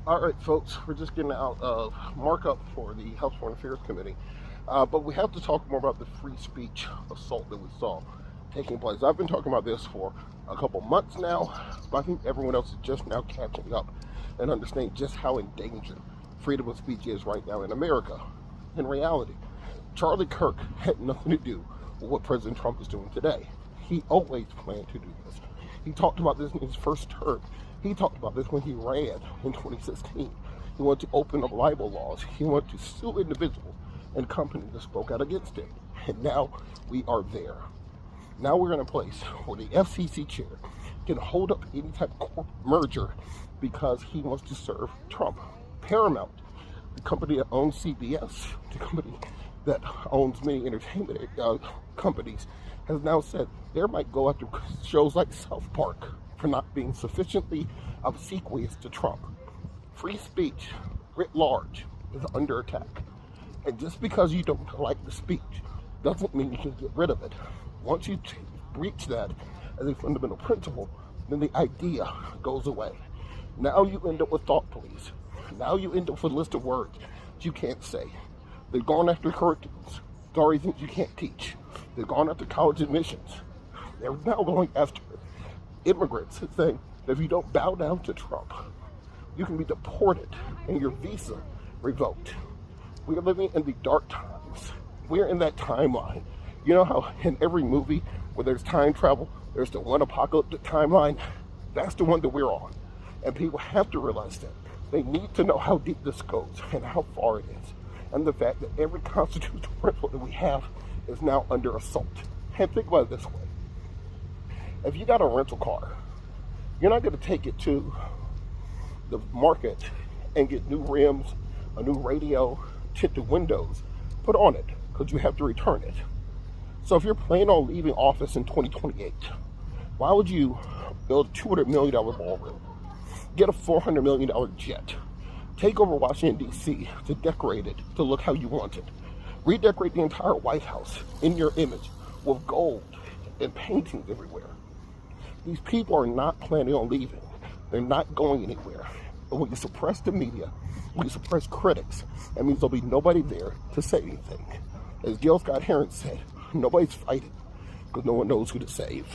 All right, folks, we're just getting out of markup for the House Foreign Affairs Committee. But we have to talk more about the free speech assault that we saw taking place. I've been talking about this for a couple months now, but I think everyone else is just now catching up and understanding just how endangered freedom of speech is right now in America. In reality, Charlie Kirk had nothing to do with what President Trump is doing today. He always planned to do this. He talked about this in his first term. He talked about this when he ran in 2016. He wanted to open up libel laws. He wanted to sue individuals and companies that spoke out against him. And now we are there. Now we're in a place where the FCC chair can hold up any type of merger because he wants to serve Trump. Paramount, the company that owns CBS, the company that owns many entertainment companies, has now said they might go after shows like South Park for not being sufficiently obsequious to Trump. Free speech, writ large, is under attack. And just because you don't like the speech doesn't mean you can get rid of it. Once you breach that as a fundamental principle, then the idea goes away. Now you end up with thought police. Now you end up with a list of words that you can't say. They've gone after curriculums, stories that you can't teach. They've gone after college admissions. They're now going after immigrants, saying that if you don't bow down to Trump, you can be deported and your visa revoked. We are living in the dark times. We're in that timeline. You know how in every movie where there's time travel, there's the one apocalyptic timeline? That's the one that we're on. And people have to realize that. They need to know how deep this goes and how far it is. And the fact that every constitutional principle that we have is now under assault. And think about it this way. If you got a rental car, you're not going to take it to the market and get new rims, a new radio, tinted windows put on it because you have to return it. So if you're planning on leaving office in 2028, why would you build a $200 million ballroom, get a $400 million jet, take over Washington, D.C. to decorate it to look how you want it, redecorate the entire White House in your image with gold and paintings everywhere? These people are not planning on leaving. They're not going anywhere. But when you suppress the media, when you suppress critics, that means there'll be nobody there to say anything. As Gil Scott-Heron said, nobody's fighting because no one knows who to save.